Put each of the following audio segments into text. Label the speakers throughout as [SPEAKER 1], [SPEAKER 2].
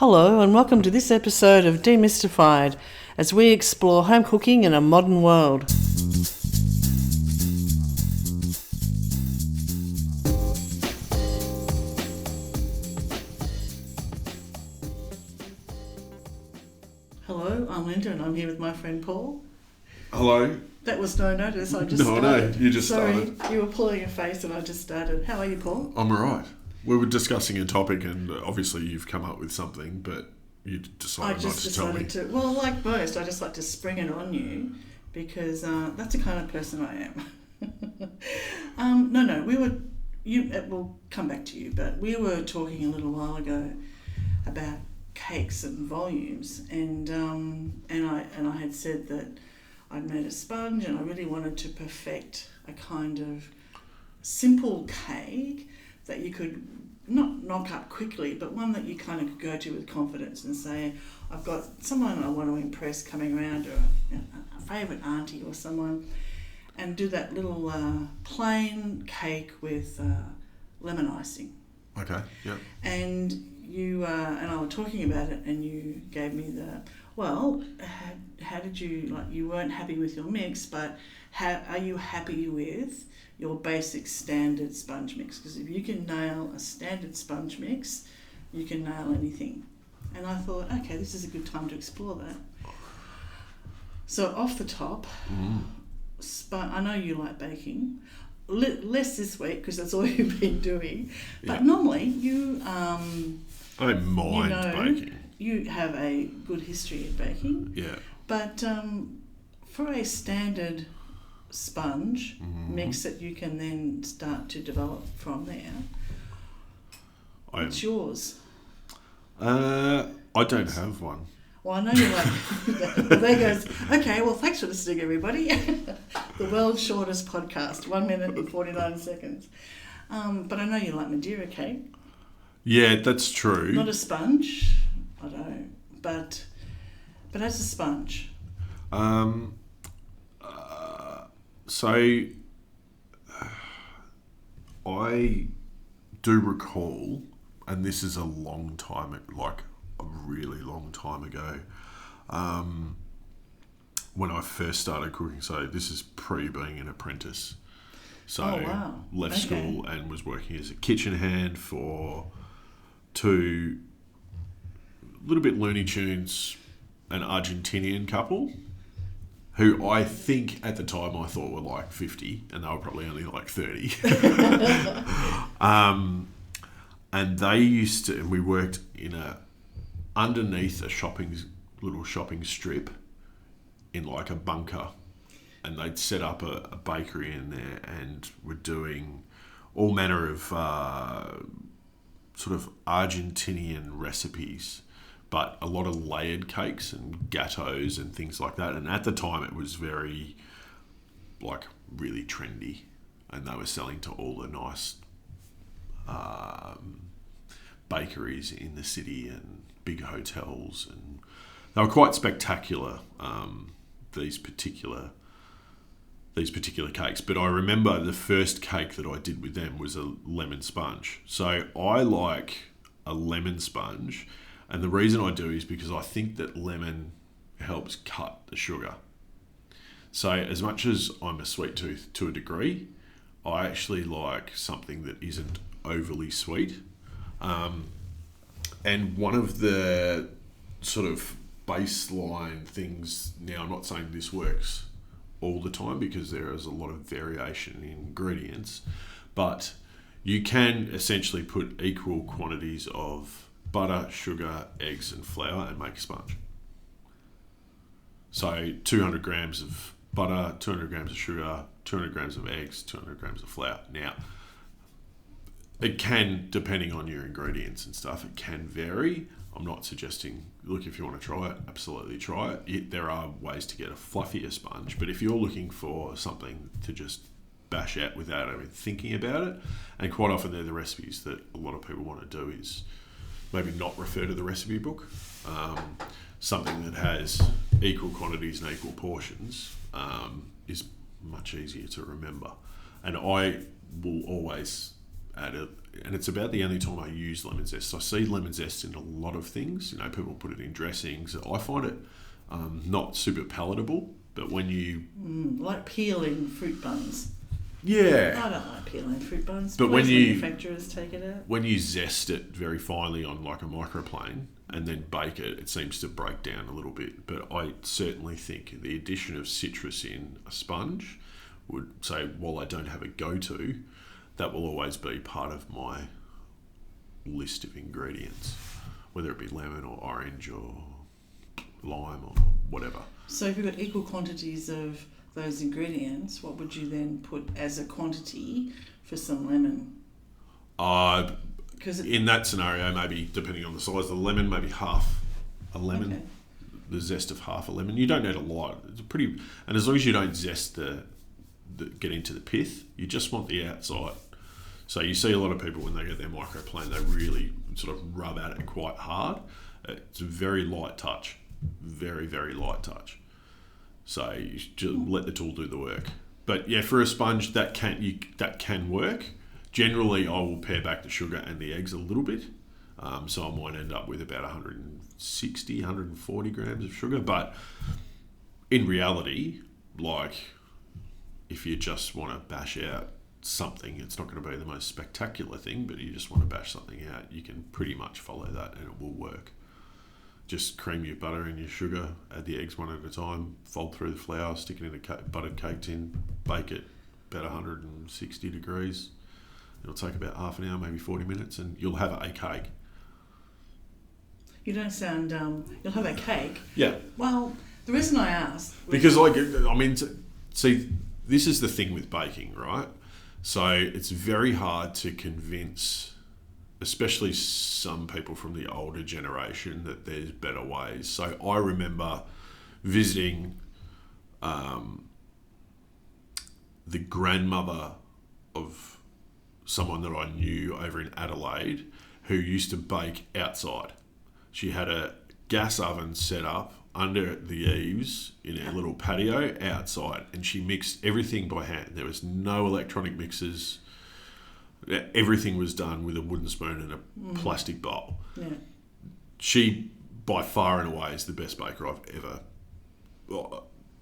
[SPEAKER 1] Hello and welcome to this episode of Demystified as we explore home cooking in a modern world. Hello, I'm Linda and I'm here with my friend Paul.
[SPEAKER 2] Hello.
[SPEAKER 1] That was no notice, I just started.
[SPEAKER 2] No, you just
[SPEAKER 1] Sorry,
[SPEAKER 2] started.
[SPEAKER 1] you were pulling a face and I just started. How are you, Paul?
[SPEAKER 2] I'm alright. We were discussing a topic and obviously you've come up with something, but you decided not to tell me.
[SPEAKER 1] Well, like most, I just like to spring it on you because that's the kind of person I am. We'll come back to you, but we were talking a little while ago about cakes and volumes, and I had said that I'd made a sponge and I really wanted to perfect a kind of simple cake that you could not knock up quickly, but one that you kind of could go to with confidence and say, I've got someone I want to impress coming around, or a favourite auntie or someone, and do that little plain cake with lemon icing.
[SPEAKER 2] Okay, yeah.
[SPEAKER 1] And you and I were talking about it, and you gave me how did you, you weren't happy with your mix, but are you happy with your basic standard sponge mix? Because if you can nail a standard sponge mix, you can nail anything. And I thought, okay, this is a good time to explore that. So off the top, I know you like baking. Less this week because that's all you've been doing. But normally you... I
[SPEAKER 2] don't mind baking.
[SPEAKER 1] You have a good history of baking.
[SPEAKER 2] Yeah.
[SPEAKER 1] But for a standard sponge mix that you can then start to develop from there, it's yours.
[SPEAKER 2] I don't have one.
[SPEAKER 1] Well, I know you're like, well, there goes, okay, well, thanks for listening, everybody. The world's shortest podcast, 1 minute and 49 seconds. But I know you like Madeira cake.
[SPEAKER 2] Yeah, that's true.
[SPEAKER 1] Not a sponge, I don't, but as a sponge.
[SPEAKER 2] So I do recall, and this is a long time, like a really long time ago, when I first started cooking. So this is pre being an apprentice. So left school and was working as a kitchen hand for two little bit Looney Tunes, an Argentinian couple, who I think at the time I thought were like 50 and they were probably only like 30. And they used to, and we worked underneath a little shopping strip in like a bunker, and they'd set up a bakery in there and were doing all manner of sort of Argentinian recipes, but a lot of layered cakes and gateaus and things like that. And at the time it was very, really trendy, and they were selling to all the nice bakeries in the city and big hotels, and they were quite spectacular, these particular cakes. But I remember the first cake that I did with them was a lemon sponge. So I like a lemon sponge, and the reason I do is because I think that lemon helps cut the sugar. So as much as I'm a sweet tooth to a degree, I actually like something that isn't overly sweet. And one of the sort of baseline things, now I'm not saying this works all the time because there is a lot of variation in ingredients, but you can essentially put equal quantities of butter, sugar, eggs and flour and make a sponge. So 200 grams of butter, 200 grams of sugar, 200 grams of eggs, 200 grams of flour. Now, it can, depending on your ingredients and stuff, it can vary. I'm not suggesting, look, if you want to try it, absolutely try it. There are ways to get a fluffier sponge, but if you're looking for something to just bash out without even thinking about it, and quite often they're the recipes that a lot of people want to do, is maybe not refer to the recipe book. Something that has equal quantities and equal portions is much easier to remember. And I will always add and it's about the only time I use lemon zest. I see lemon zest in a lot of things. People put it in dressings. I find it not super palatable, but when you...
[SPEAKER 1] like peeling fruit buns.
[SPEAKER 2] Yeah.
[SPEAKER 1] I don't like peeling fruit buns.
[SPEAKER 2] But
[SPEAKER 1] when manufacturers take it out.
[SPEAKER 2] When you zest it very finely on like a microplane and then bake it, it seems to break down a little bit. But I certainly think the addition of citrus in a sponge would say, while I don't have a go-to, that will always be part of my list of ingredients, whether it be lemon or orange or lime or whatever.
[SPEAKER 1] So if you've got equal quantities of those ingredients, what would you then put as a quantity for some lemon?
[SPEAKER 2] In that scenario, maybe depending on the size of the lemon, maybe half a lemon,
[SPEAKER 1] okay.
[SPEAKER 2] The zest of half a lemon. You don't need a lot. And as long as you don't zest get into the pith, you just want the outside. So you see a lot of people when they get their microplane, they really sort of rub at it quite hard. It's a very light touch, very, very light touch. So you just let the tool do the work. But yeah, for a sponge, that can work. Generally, I will pare back the sugar and the eggs a little bit. So I might end up with about 160, 140 grams of sugar. But in reality, like if you just want to bash out something, it's not going to be the most spectacular thing, but you just want to bash something out, you can pretty much follow that and it will work. Just cream your butter and your sugar, add the eggs one at a time, fold through the flour, stick it in a buttered cake tin, bake it about 160 degrees. It'll take about half an hour, maybe 40 minutes, and you'll have a cake.
[SPEAKER 1] You don't sound... you'll have a cake?
[SPEAKER 2] Yeah.
[SPEAKER 1] Well, the reason I asked...
[SPEAKER 2] Because, see, this is the thing with baking, right? So it's very hard to convince, especially some people from the older generation, that there's better ways. So I remember visiting the grandmother of someone that I knew over in Adelaide who used to bake outside. She had a gas oven set up under the eaves in her little patio outside, and she mixed everything by hand. There was no electronic mixers. Everything was done with a wooden spoon and a plastic bowl.
[SPEAKER 1] Yeah.
[SPEAKER 2] She, by far and away, is the best baker I've ever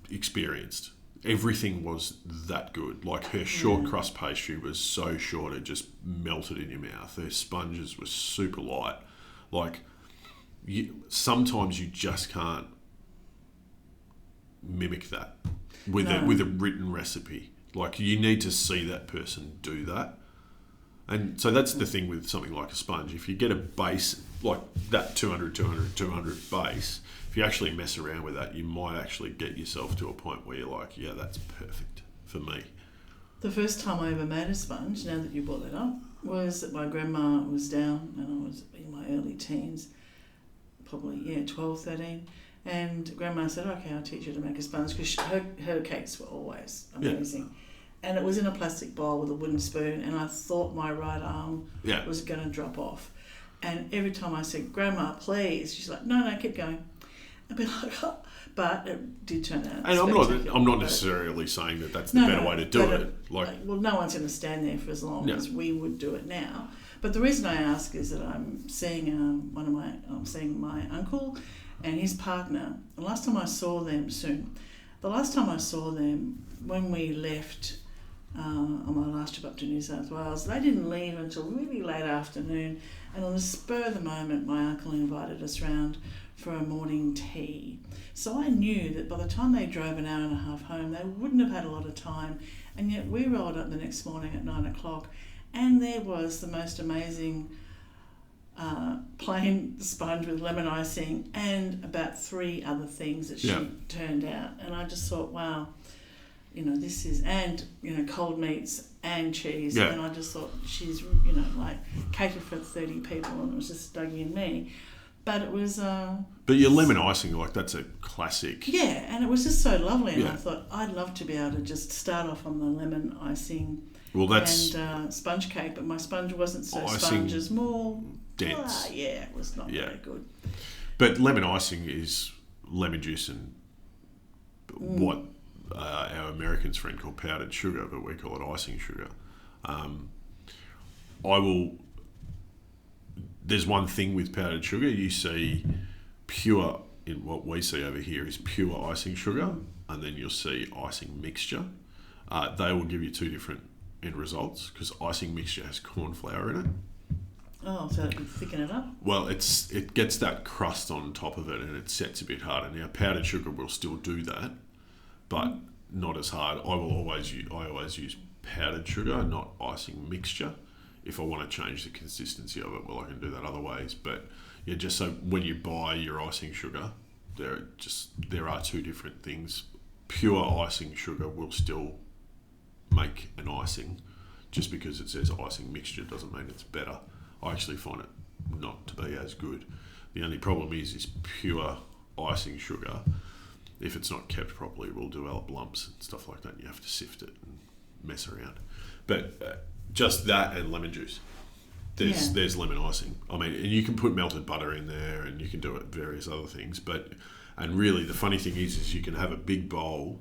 [SPEAKER 2] experienced. Everything was that good. Like her short crust pastry was so short it just melted in your mouth. Her sponges were super light. Like sometimes you just can't mimic that with a written recipe. Like you need to see that person do that. And so that's the thing with something like a sponge. If you get a base like that 200 base, if you actually mess around with that, you might actually get yourself to a point where you're like, yeah, that's perfect for me.
[SPEAKER 1] The first time I ever made a sponge, now that you brought that up, was that my grandma was down and I was in my early teens, probably, 12, 13. And grandma said, okay, I'll teach you to make a sponge, because her cakes were always amazing. Yeah. And it was in a plastic bowl with a wooden spoon, and I thought my right arm was going to drop off. And every time I said, Grandma, please, she's like, no, keep going. I'd be like, oh. But it did turn out.
[SPEAKER 2] And I'm not necessarily saying that that's the better way to do it.
[SPEAKER 1] Well, no one's going to stand there for as long as we would do it now. But the reason I ask is that I'm seeing my uncle and his partner. The last time I saw them when we left on my last trip up to New South Wales, they didn't leave until really late afternoon, and on the spur of the moment my uncle invited us round for a morning tea. So I knew that by the time they drove an hour and a half home, they wouldn't have had a lot of time, and yet we rolled up the next morning at 9 o'clock and there was the most amazing plain sponge with lemon icing and about 3 other things that she turned out. And I just thought, wow, this is, and, cold meats and cheese. Yeah. And I just thought she's, catered for 30 people, and it was just Dougie and me. But it was...
[SPEAKER 2] but your lemon icing, that's a classic.
[SPEAKER 1] Yeah, and it was just so lovely. And I thought, I'd love to be able to just start off on the lemon icing and sponge cake, but my sponge wasn't so sponge, it's more... dense. It was not very good.
[SPEAKER 2] But lemon icing is lemon juice and what our Americans friend call powdered sugar, but we call it icing sugar. I will. There's one thing with powdered sugar. You see pure, in what we see over here is pure icing sugar, and then you'll see icing mixture. They will give you two different end results because icing mixture has corn flour in it.
[SPEAKER 1] Oh, so it can thicken it up?
[SPEAKER 2] Well, it gets that crust on top of it and it sets a bit harder. Now, powdered sugar will still do that, but not as hard. I always use powdered sugar, not icing mixture. If I want to change the consistency of it, well, I can do that other ways. But yeah, just so when you buy your icing sugar, there are two different things. Pure icing sugar will still make an icing. Just because it says icing mixture doesn't mean it's better. I actually find it not to be as good. The only problem is pure icing sugar, if it's not kept properly, will develop lumps and stuff like that. And you have to sift it and mess around. But just that and lemon juice. There's lemon icing. I mean, and you can put melted butter in there, and you can do it various other things. And really, the funny thing is you can have a big bowl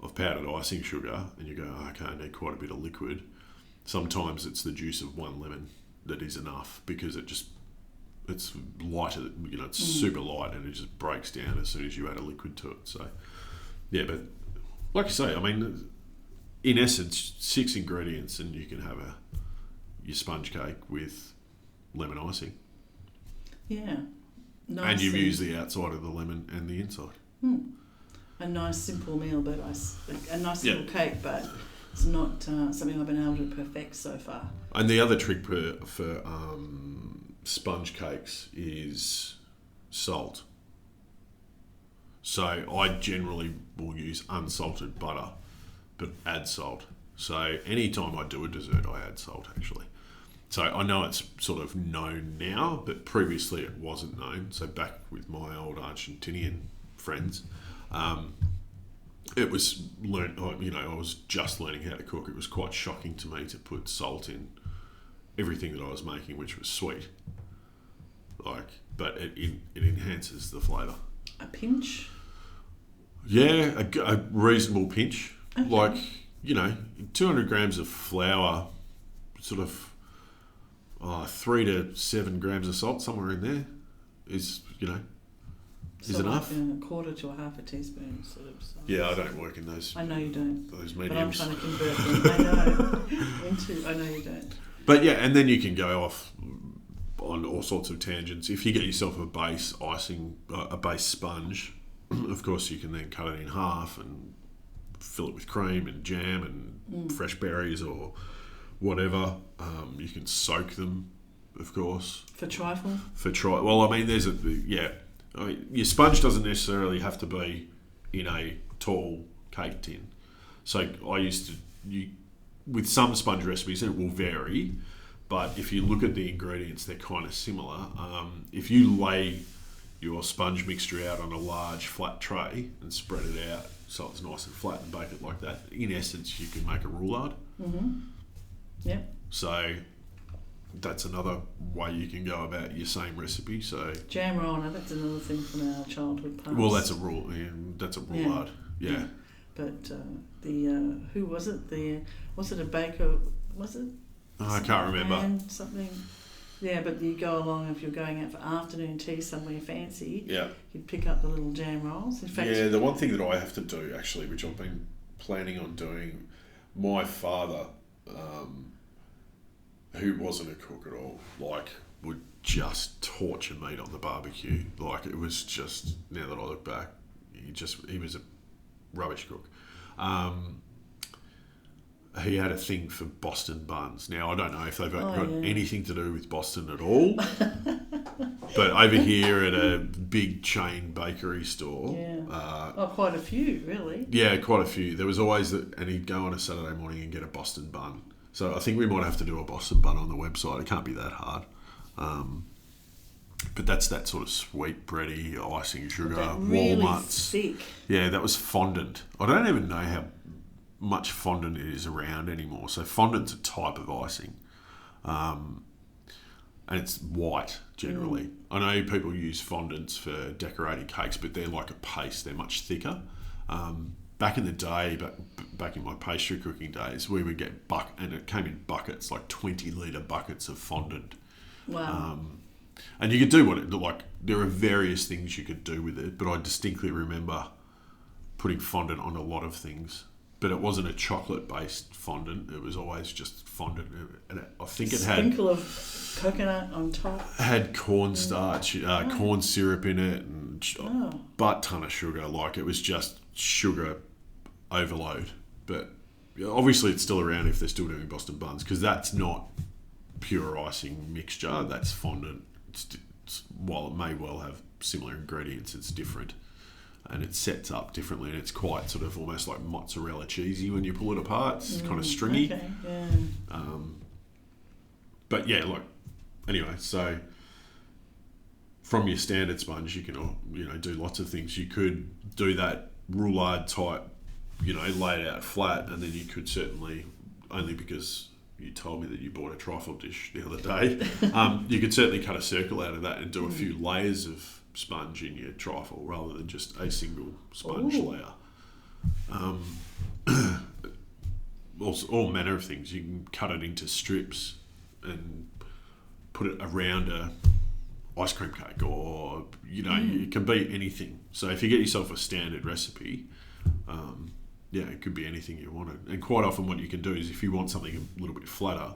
[SPEAKER 2] of powdered icing sugar, and you go, okay, I need quite a bit of liquid. Sometimes it's the juice of one lemon that is enough because it's lighter, it's super light and it just breaks down as soon as you add a liquid to it. So, yeah, but like I say, I mean, in essence, 6 ingredients and you can have your sponge cake with lemon icing.
[SPEAKER 1] Yeah. Nice.
[SPEAKER 2] And you've used the outside of the lemon and the inside.
[SPEAKER 1] A nice simple meal, but a nice little cake, but it's not something I've been able to perfect so far. And
[SPEAKER 2] the other trick for sponge cakes is salt. So I generally will use unsalted butter, but add salt. So anytime I do a dessert, I add salt actually. So I know it's sort of known now, but previously it wasn't known. So back with my old Argentinian friends, it was I was just learning how to cook. It was quite shocking to me to put salt in everything that I was making, which was sweet. But it enhances the flavour.
[SPEAKER 1] A pinch?
[SPEAKER 2] Yeah, a reasonable pinch.
[SPEAKER 1] Okay.
[SPEAKER 2] 200 grams of flour, sort of 3 to 7 grams of salt, somewhere in there, is enough.
[SPEAKER 1] Like a quarter to a half a teaspoon sort of size.
[SPEAKER 2] Yeah, I don't work in those.
[SPEAKER 1] I know you don't.
[SPEAKER 2] Those
[SPEAKER 1] But
[SPEAKER 2] mediums.
[SPEAKER 1] I'm trying to convert them. I know you don't.
[SPEAKER 2] But yeah, and then you can go off on all sorts of tangents. If you get yourself a base sponge, of course you can then cut it in half and fill it with cream and jam and fresh berries or whatever. You can soak them, of course.
[SPEAKER 1] For trifle?
[SPEAKER 2] Well, I mean, your sponge doesn't necessarily have to be in a tall cake tin. So with some sponge recipes, it will vary, but if you look at the ingredients, they're kind of similar. If you lay your sponge mixture out on a large flat tray and spread it out so it's nice and flat and bake it like that, in essence, you can make a roulade.
[SPEAKER 1] Mm-hmm. Yep.
[SPEAKER 2] So that's another way you can go about your same recipe. So
[SPEAKER 1] jam roll, that's another thing from our childhood past.
[SPEAKER 2] Well, that's a roulade. Yeah.
[SPEAKER 1] But who was it? Was it a baker? Was it?
[SPEAKER 2] I can't remember.
[SPEAKER 1] Something. Yeah, but you go along if you're going out for afternoon tea somewhere fancy.
[SPEAKER 2] Yeah.
[SPEAKER 1] You'd pick up the little jam rolls. In fact,
[SPEAKER 2] the one thing that I have to do actually, which I've been planning on doing, my father, who wasn't a cook at all, would just torture meat on the barbecue. It was just, now that I look back, he was a rubbish cook. He had a thing for Boston buns. Now, I don't know if they've got anything to do with Boston at all, but over here at a big chain bakery store...
[SPEAKER 1] quite a few, really.
[SPEAKER 2] Yeah, quite a few. There was always and he'd go on a Saturday morning and get a Boston bun. So I think we might have to do a Boston bun on the website. It can't be that hard. But that's that sort of sweet bready, icing sugar,
[SPEAKER 1] really
[SPEAKER 2] walnuts.
[SPEAKER 1] Thick.
[SPEAKER 2] Yeah, that was fondant. I don't even know how much fondant it is around anymore. So fondant's a type of icing. And it's white, generally. I know people use fondants for decorating cakes, but they're like a paste. They're much thicker. back in the day, back in my pastry cooking days, we would get and it came in buckets, like 20-litre buckets of fondant.
[SPEAKER 1] Wow.
[SPEAKER 2] And you could do there are various things you could do with it, but I distinctly remember putting fondant on a lot of things. But it wasn't a chocolate-based fondant. It was always just fondant. And I think it had...
[SPEAKER 1] Sprinkle of coconut on top.
[SPEAKER 2] Had cornstarch, corn syrup in it, and a butt ton of sugar. Like, it was just sugar overload. But obviously it's still around if they're still doing Boston buns, because that's not pure icing mixture. That's fondant. While it may well have similar ingredients, it's different. And it sets up differently, and it's quite sort of almost like mozzarella cheesy when you pull it apart. It's kind of stringy.
[SPEAKER 1] Okay, yeah.
[SPEAKER 2] But yeah, anyway, so from your standard sponge, you can do lots of things. You could do that roulade type, lay it out flat, and then you could certainly, only because you told me that you bought a trifle dish the other day, you could certainly cut a circle out of that and do a few layers of sponge in your trifle rather than just a single sponge layer. All manner of things. You can cut it into strips and put it around a ice cream cake, or it can be anything. So if you get yourself a standard recipe, it could be anything you wanted. And quite often what you can do is, if you want something a little bit flatter,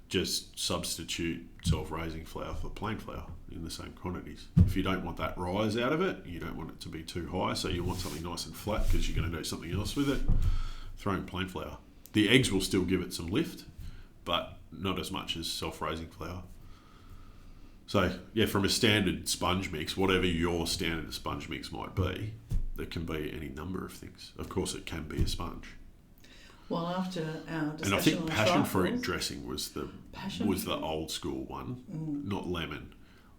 [SPEAKER 2] just substitute self-raising flour for plain flour in the same quantities. If you don't want that rise out of it, you don't want it to be too high, so you want something nice and flat because you're going to do something else with it, throw in plain flour. The eggs will still give it some lift, but not as much as self-raising flour. So, from a standard sponge mix, whatever your standard sponge mix might be, it can be any number of things. Of course, it can be a sponge.
[SPEAKER 1] Well, after our discussion,
[SPEAKER 2] and I think
[SPEAKER 1] on
[SPEAKER 2] passion
[SPEAKER 1] trifles,
[SPEAKER 2] fruit dressing was the old school one, not lemon.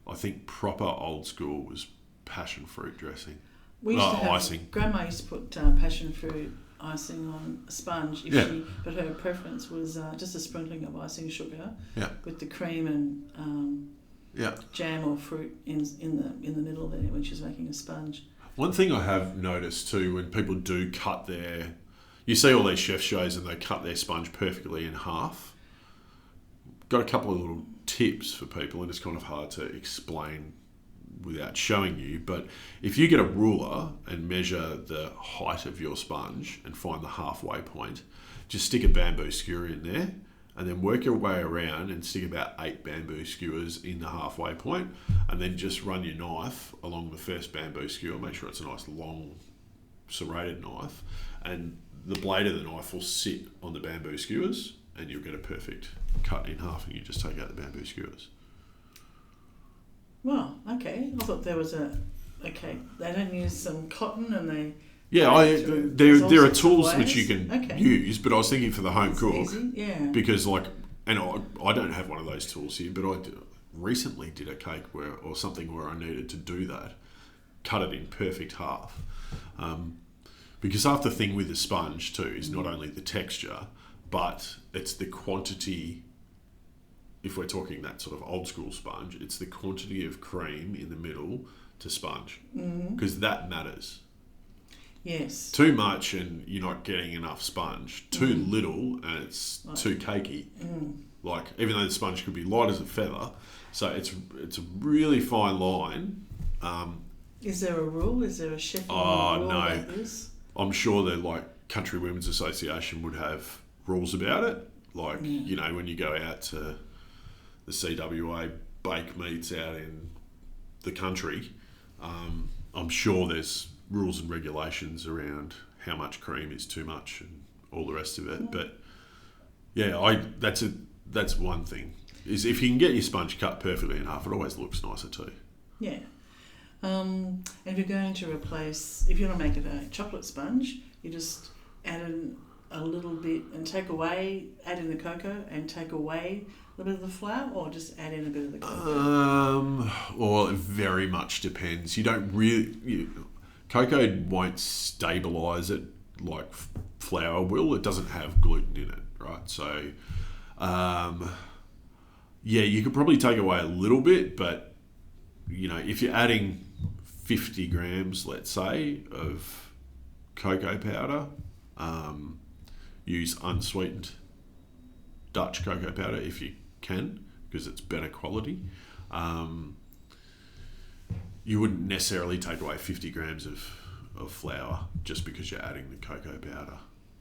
[SPEAKER 2] I think proper old school was passion fruit dressing.
[SPEAKER 1] We used to have,
[SPEAKER 2] icing.
[SPEAKER 1] Grandma used to put passion fruit icing on a sponge, but her preference was just a sprinkling of icing sugar with the cream and jam or fruit in the middle there when she's making a sponge.
[SPEAKER 2] One thing I have noticed too, when people do cut you see all these chef shows and they cut their sponge perfectly in half. Got a couple of little tips for people, and it's kind of hard to explain without showing you, but if you get a ruler and measure the height of your sponge and find the halfway point, just stick a bamboo skewer in there and then work your way around and stick about 8 bamboo skewers in the halfway point, and then just run your knife along the first bamboo skewer. Make sure it's a nice long serrated knife, and the blade of the knife will sit on the bamboo skewers, and you'll get a perfect cut in half, and you just take out the bamboo skewers.
[SPEAKER 1] Well, okay. I thought there was they don't use some cotton and they...
[SPEAKER 2] Yeah, there are tools which you can use, but I was thinking for the home cook,
[SPEAKER 1] easy.
[SPEAKER 2] Because I don't have one of those tools here, but I recently did a cake or something where I needed to do that, cut it in perfect half. Because half the thing with the sponge too is not only the texture, but it's the quantity. If we're talking that sort of old school sponge, it's the quantity of cream in the middle to sponge, because that matters.
[SPEAKER 1] Yes.
[SPEAKER 2] Too much and you're not getting enough sponge. Too little and it's too cakey. Like, even though the sponge could be light as a feather, so it's a really fine line.
[SPEAKER 1] Is there a rule? Is there a chef rule like this?
[SPEAKER 2] I'm sure the Country Women's Association would have rules about it. When you go out to the CWA bake meets out in the country, I'm sure there's rules and regulations around how much cream is too much and all the rest of it. But that's one thing, is if you can get your sponge cut perfectly in half, it always looks nicer too.
[SPEAKER 1] Yeah. And if you're going to if you want to make it a chocolate sponge, you just add in a little bit and add in the cocoa and take away a little bit of the flour, or just add in a bit of the cocoa?
[SPEAKER 2] Well, it very much depends. You don't really... Cocoa won't stabilise it like flour will. It doesn't have gluten in it, right? So, you could probably take away a little bit, but, if you're adding 50 grams, let's say, of cocoa powder. Use unsweetened Dutch cocoa powder if you can, because it's better quality. You wouldn't necessarily take away 50 grams of flour just because you're adding the cocoa powder.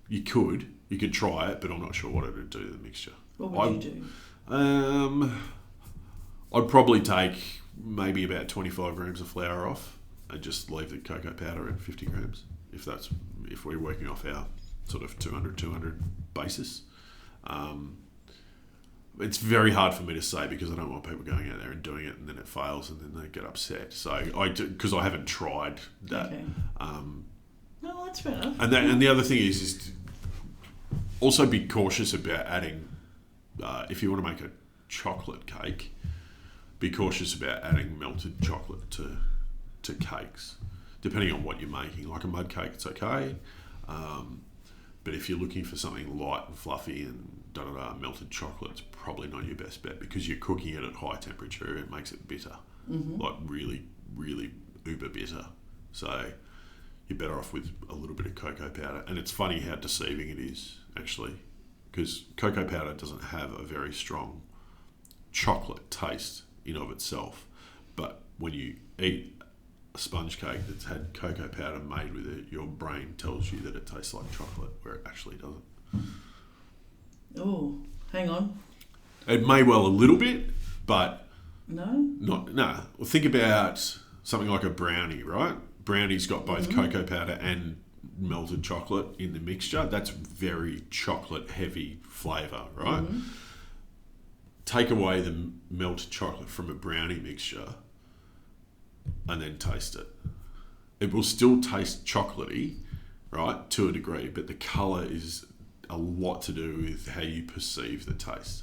[SPEAKER 2] You could try it, but I'm not sure what it would do to the mixture.
[SPEAKER 1] What would you do?
[SPEAKER 2] I'd probably take maybe about 25 grams of flour off and just leave the cocoa powder at 50 grams if we're working off our sort of 200 basis. It's very hard for me to say because I don't want people going out there and doing it and then it fails and then they get upset. So because I haven't tried that.
[SPEAKER 1] Okay. No, that's fair enough.
[SPEAKER 2] And the other thing is also be cautious about adding. If you want to make a chocolate cake, be cautious about adding melted chocolate to cakes, depending on what you're making. Like a mud cake, it's okay. But if you're looking for something light and fluffy and melted chocolate's probably not your best bet because you're cooking it at high temperature. It makes it bitter, like really, really uber bitter. So you're better off with a little bit of cocoa powder. And it's funny how deceiving it is, actually, because cocoa powder doesn't have a very strong chocolate taste in of itself. But when you eat a sponge cake that's had cocoa powder made with it, your brain tells you that it tastes like chocolate, where it actually doesn't.
[SPEAKER 1] Oh, hang on.
[SPEAKER 2] It may well a little bit, but
[SPEAKER 1] no.
[SPEAKER 2] Well, think about something like a brownie, right? Brownie's got both cocoa powder and melted chocolate in the mixture. That's very chocolate heavy flavour, right? Take away the melted chocolate from a brownie mixture and then taste it. It will still taste chocolatey, right, to a degree, but the colour is a lot to do with how you perceive the taste.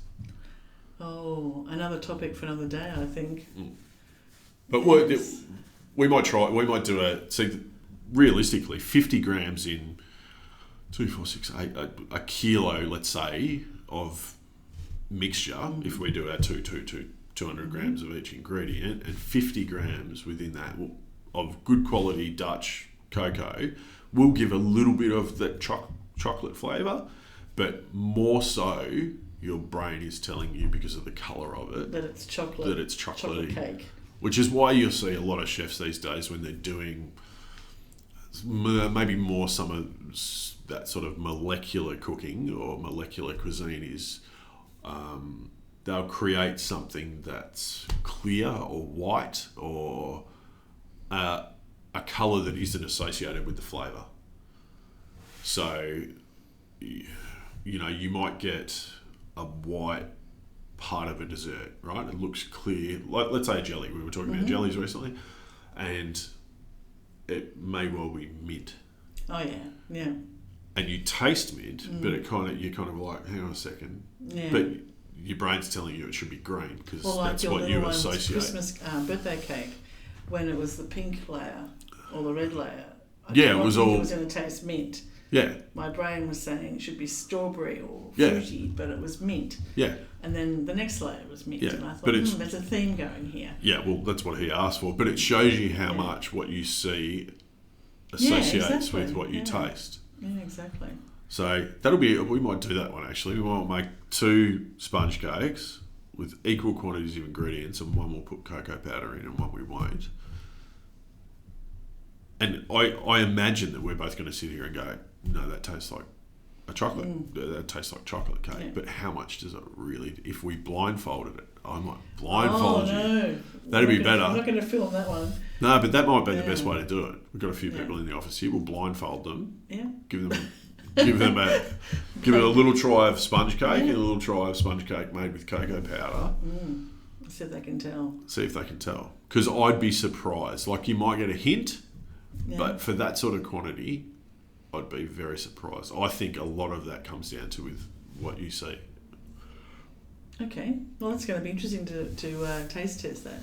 [SPEAKER 1] Oh, another topic for another day, I think.
[SPEAKER 2] But we might do realistically 50 grams in 2, 4, 6, 8, a kilo, let's say, of mixture, if we do our 200 grams of each ingredient, and 50 grams within that of good quality Dutch cocoa will give a little bit of that chocolate flavour, but more so your brain is telling you because of the colour of it
[SPEAKER 1] that it's chocolate.
[SPEAKER 2] That it's chocolatey.
[SPEAKER 1] Chocolate cake.
[SPEAKER 2] Which is why you'll see a lot of chefs these days when they're doing maybe more some of that sort of molecular cooking or molecular cuisine is they'll create something that's clear or white or a colour that isn't associated with the flavour. So, you might get a white part of a dessert, right? It looks clear. Like, let's say a jelly. We were talking about jellies recently, and it may well be mint.
[SPEAKER 1] Oh yeah, yeah.
[SPEAKER 2] And you taste mint, but you're kind of like, hang on a second.
[SPEAKER 1] Yeah.
[SPEAKER 2] But your brain's telling you it should be green because
[SPEAKER 1] like
[SPEAKER 2] that's what you associate.
[SPEAKER 1] Christmas birthday cake, when it was the pink layer or the red layer.
[SPEAKER 2] It was all.
[SPEAKER 1] It was going to taste mint.
[SPEAKER 2] Yeah.
[SPEAKER 1] My brain was saying it should be strawberry or fruity, but it was mint.
[SPEAKER 2] Yeah.
[SPEAKER 1] And then the next layer was mint, and I thought, there's a theme going here.
[SPEAKER 2] Yeah, well, that's what he asked for, but it shows you how much what you see associates with what you taste.
[SPEAKER 1] Yeah, exactly.
[SPEAKER 2] So we might do that one actually. We might make 2 sponge cakes with equal quantities of ingredients, and one we'll put cocoa powder in and one we won't. And I imagine that we're both going to sit here and go, no, that tastes like a chocolate. That tastes like chocolate cake. Yeah. But how much does it really? If we blindfolded it, I might blindfold you.
[SPEAKER 1] No.
[SPEAKER 2] That'd be better.
[SPEAKER 1] I'm not going to film that one.
[SPEAKER 2] No, but that might be the best way to do it. We've got a few people in the office here. We'll blindfold them.
[SPEAKER 1] Yeah.
[SPEAKER 2] Give it a little try of sponge cake and a little try of sponge cake made with cocoa powder.
[SPEAKER 1] See if they can tell.
[SPEAKER 2] Because I'd be surprised. Like, you might get a hint, but for that sort of quantity, I'd be very surprised. I think a lot of that comes down to with what you see.
[SPEAKER 1] Okay. Well, it's going to be interesting to taste test that.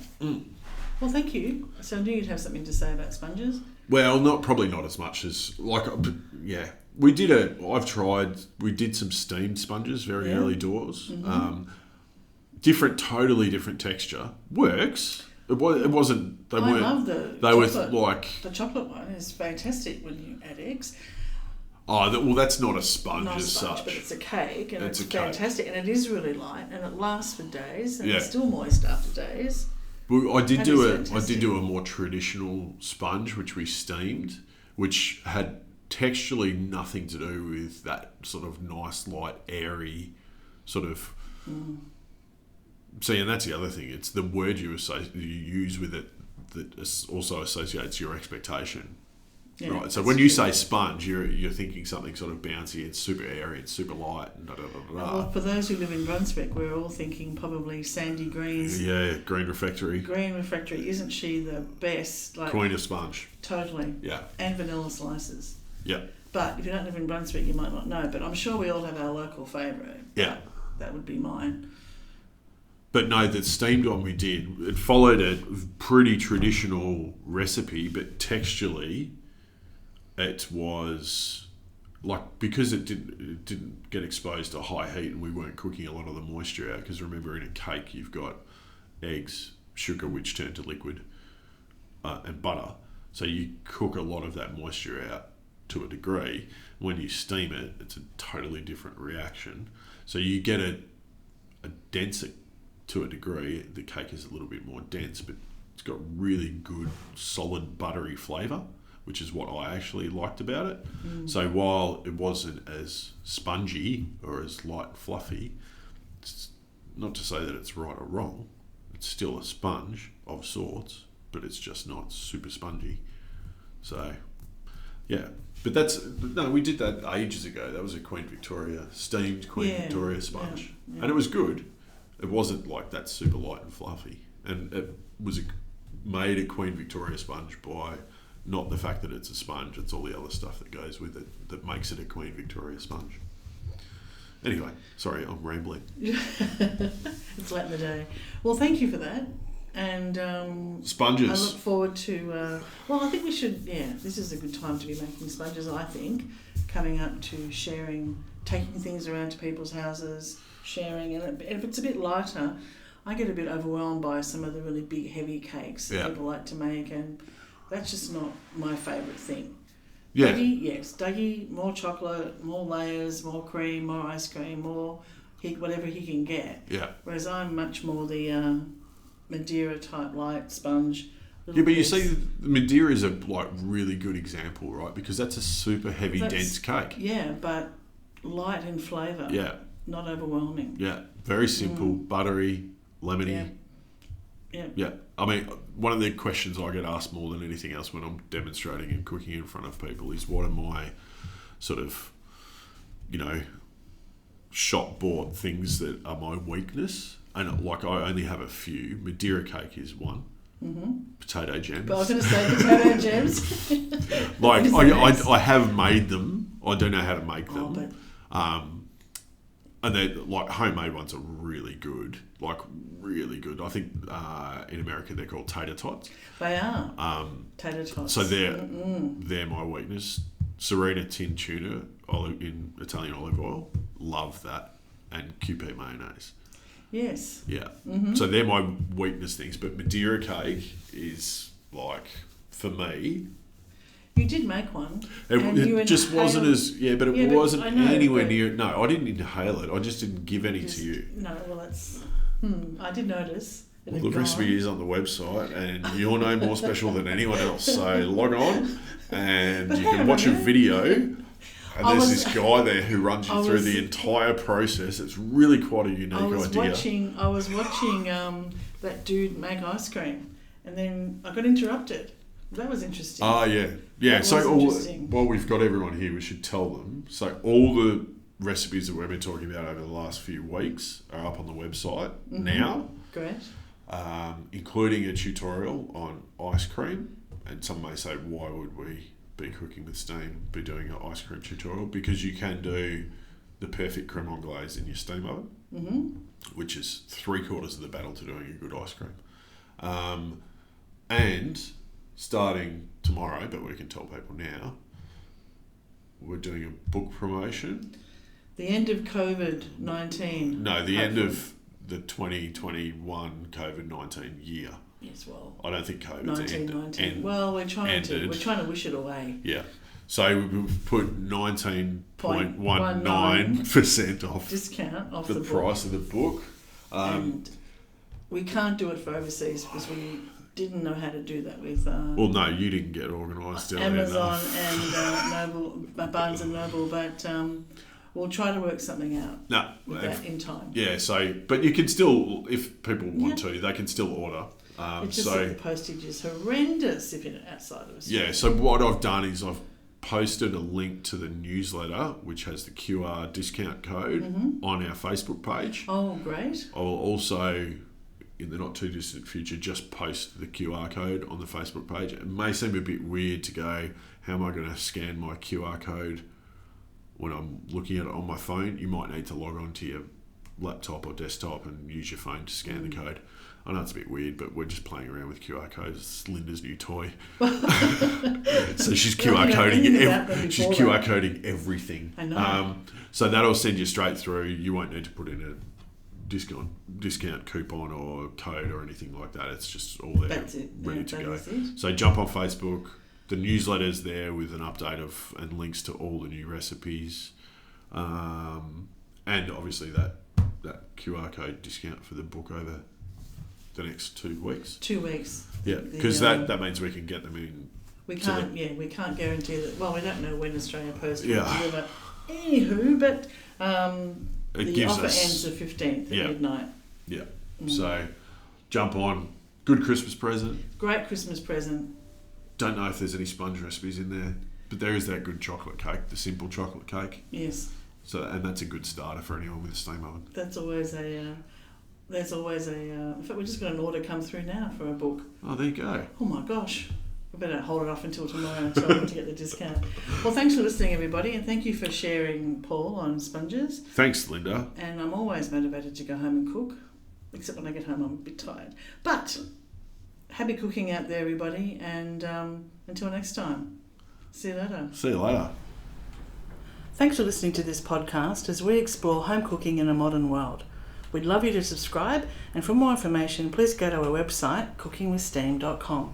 [SPEAKER 1] Well, thank you. So I knew you'd have something to say about sponges.
[SPEAKER 2] Well, probably not as much as we did some steamed sponges very early doors. Totally different texture. Works. It wasn't. They
[SPEAKER 1] I
[SPEAKER 2] weren't.
[SPEAKER 1] love the
[SPEAKER 2] They were
[SPEAKER 1] chocolate.
[SPEAKER 2] like.
[SPEAKER 1] The chocolate one is fantastic when you add eggs.
[SPEAKER 2] Oh, well, that's not a sponge
[SPEAKER 1] Not a
[SPEAKER 2] as
[SPEAKER 1] sponge,
[SPEAKER 2] such.
[SPEAKER 1] but it's a cake, and
[SPEAKER 2] It's
[SPEAKER 1] it's
[SPEAKER 2] a cake.
[SPEAKER 1] fantastic, and it is really light, and it lasts for days, and
[SPEAKER 2] Yeah.
[SPEAKER 1] it's still moist after days.
[SPEAKER 2] Well, I did
[SPEAKER 1] That
[SPEAKER 2] do
[SPEAKER 1] is
[SPEAKER 2] I
[SPEAKER 1] fantastic.
[SPEAKER 2] did do a more traditional sponge, which we steamed, which had texturally nothing to do with that sort of nice, light, airy sort of. See, and that's the other thing. It's the word you use with it that also associates your expectation.
[SPEAKER 1] Yeah,
[SPEAKER 2] Right. So
[SPEAKER 1] that's
[SPEAKER 2] when you
[SPEAKER 1] true.
[SPEAKER 2] say sponge, you're thinking something sort of bouncy. It's super airy. It's super light. And da da da da.
[SPEAKER 1] Well, for those who live in Brunswick, we're all thinking probably Sandy Green's
[SPEAKER 2] Yeah, green refractory.
[SPEAKER 1] Green Refractory. Isn't she the best? Like
[SPEAKER 2] Queen of sponge.
[SPEAKER 1] totally.
[SPEAKER 2] Yeah.
[SPEAKER 1] And vanilla slices.
[SPEAKER 2] Yeah.
[SPEAKER 1] But if you don't live in Brunswick, you might not know. But I'm sure we all have our local favourite.
[SPEAKER 2] Yeah.
[SPEAKER 1] That would be mine.
[SPEAKER 2] But no, the steamed one we did, it followed a pretty traditional recipe, but texturally, it was like, because it didn't get exposed to high heat and we weren't cooking a lot of the moisture out, because remember, in a cake you've got eggs, sugar which turn to liquid, and butter. So you cook a lot of that moisture out to a degree. When you steam it, it's a totally different reaction. So you get a denser, to a degree, the cake is a little bit more dense, but it's got really good, solid, buttery flavour, which is what I actually liked about it. So while it wasn't as spongy or as light and fluffy, it's not to say that it's right or wrong. It's still a sponge of sorts, but it's just not super spongy. So, yeah. But we did that ages ago. That was a Queen Victoria, steamed Queen Victoria sponge.
[SPEAKER 1] Yeah.
[SPEAKER 2] And it was good. It wasn't like that super light and fluffy. And it was made a Queen Victoria sponge by not the fact that it's a sponge, it's all the other stuff that goes with it that makes it a Queen Victoria sponge. Anyway, sorry, I'm rambling.
[SPEAKER 1] It's late in the day. Well, thank you for that. And
[SPEAKER 2] Sponges.
[SPEAKER 1] I look forward to. Well, I think we should. Yeah, this is a good time to be making sponges. I think coming up to sharing, taking things around to people's houses, sharing, and if it's a bit lighter, I get a bit overwhelmed by some of the really big, heavy cakes that people like to make, and that's just not my favourite thing.
[SPEAKER 2] Yeah.
[SPEAKER 1] Dougie, more chocolate, more layers, more cream, more ice cream, more whatever he can get.
[SPEAKER 2] Yeah.
[SPEAKER 1] Whereas I'm much more the Madeira type light sponge.
[SPEAKER 2] Yeah, but you see, Madeira is a really good example, right? Because that's a super heavy, dense cake.
[SPEAKER 1] Yeah, but light in flavour.
[SPEAKER 2] Yeah.
[SPEAKER 1] Not overwhelming.
[SPEAKER 2] Yeah. Very simple, buttery, lemony. Yeah. I mean, one of the questions I get asked more than anything else when I'm demonstrating and cooking in front of people is, what are my sort of, shop bought things that are my weakness? And I only have a few. Madeira cake is one. Potato gems.
[SPEAKER 1] But I was going to say potato gems.
[SPEAKER 2] I have made them. I don't know how to make them. And they're homemade ones are really good. Really good. I think in America they're called tater tots.
[SPEAKER 1] They are. Tater tots.
[SPEAKER 2] So they're my weakness. Serena tin tuna in Italian olive oil. Love that. And QP mayonnaise.
[SPEAKER 1] Yes.
[SPEAKER 2] Yeah. So they're my weakness things. But Madeira cake is for me.
[SPEAKER 1] You did make one.
[SPEAKER 2] It just wasn't as but it wasn't anywhere near. No, I didn't inhale it. I just didn't give any to you.
[SPEAKER 1] No, well that's. I did notice.
[SPEAKER 2] Well, the recipe is on the website, and you're no more special than anyone else. So log on, and you can watch a video. And there's this guy there who runs you through the entire process. It's really quite a unique idea.
[SPEAKER 1] I was watching that dude make ice cream, and then I got interrupted. That was interesting.
[SPEAKER 2] Yeah. So while we've got everyone here, we should tell them. So all the recipes that we've been talking about over the last few weeks are up on the website now.
[SPEAKER 1] Great.
[SPEAKER 2] Including a tutorial on ice cream. And some may say, why would we be cooking with steam, be doing an ice cream tutorial? Because you can do the perfect creme anglaise in your steam oven, which is 3/4 of the battle to doing a good ice cream. And starting tomorrow, but we can tell people now, we're doing a book promotion.
[SPEAKER 1] The end of COVID-19.
[SPEAKER 2] No, the end of the 2021 COVID-19 year.
[SPEAKER 1] Yes, well,
[SPEAKER 2] I don't think COVID's
[SPEAKER 1] 1919. Well, we're trying to wish it away.
[SPEAKER 2] Yeah. So we've put 19.19% off
[SPEAKER 1] discount off
[SPEAKER 2] the price of the book.
[SPEAKER 1] And we can't do it for overseas because we didn't know how to do that with
[SPEAKER 2] well, no, you didn't get organised down
[SPEAKER 1] Amazon and Barnes and Noble, but we'll try to work something out with that in time.
[SPEAKER 2] Yeah, so, but you can still, if people want to, they can still order.
[SPEAKER 1] It's just that the postage is horrendous if you're outside of Australia.
[SPEAKER 2] Yeah, so what I've done is I've posted a link to the newsletter, which has the QR discount code on our Facebook page.
[SPEAKER 1] Oh, great.
[SPEAKER 2] I'll also, in the not too distant future, just post the QR code on the Facebook page. It may seem a bit weird to go, how am I going to scan my QR code when I'm looking at it on my phone? You might need to log on to your laptop or desktop and use your phone to scan the code. I know it's a bit weird, but we're just playing around with QR codes. It's Linda's new toy. So she's QR coding QR coding everything.
[SPEAKER 1] I know.
[SPEAKER 2] So that'll send you straight through. You won't need to put in a discount coupon or code or anything like that. It's just all there, ready to go. So jump on Facebook. The newsletter's there with an update and links to all the new recipes, and obviously that QR code discount for the book over the next 2 weeks.
[SPEAKER 1] 2 weeks.
[SPEAKER 2] Yeah, because that means we can get them in.
[SPEAKER 1] We can't guarantee that. Well, we don't know when Australia Post will deliver. Anywho, but the offer ends the 15th at midnight.
[SPEAKER 2] Yeah. So jump on. Good Christmas present.
[SPEAKER 1] Great Christmas present.
[SPEAKER 2] Don't know if there's any sponge recipes in there, but there is that good chocolate cake, the simple chocolate cake.
[SPEAKER 1] Yes.
[SPEAKER 2] So, and that's a good starter for anyone with a steam oven.
[SPEAKER 1] That's always a. There's always a. In fact, we just got an order come through now for a book.
[SPEAKER 2] Oh, there you go.
[SPEAKER 1] Oh my gosh. We better hold it off until tomorrow and tell them to get the discount. Well, thanks for listening, everybody, and thank you for sharing, Paul, on sponges.
[SPEAKER 2] Thanks, Linda.
[SPEAKER 1] And I'm always motivated to go home and cook, except when I get home I'm a bit tired. But happy cooking out there, everybody, and until next time, see you later.
[SPEAKER 2] See you later.
[SPEAKER 1] Thanks for listening to this podcast as we explore home cooking in a modern world. We'd love you to subscribe, and for more information, please go to our website, cookingwithsteam.com.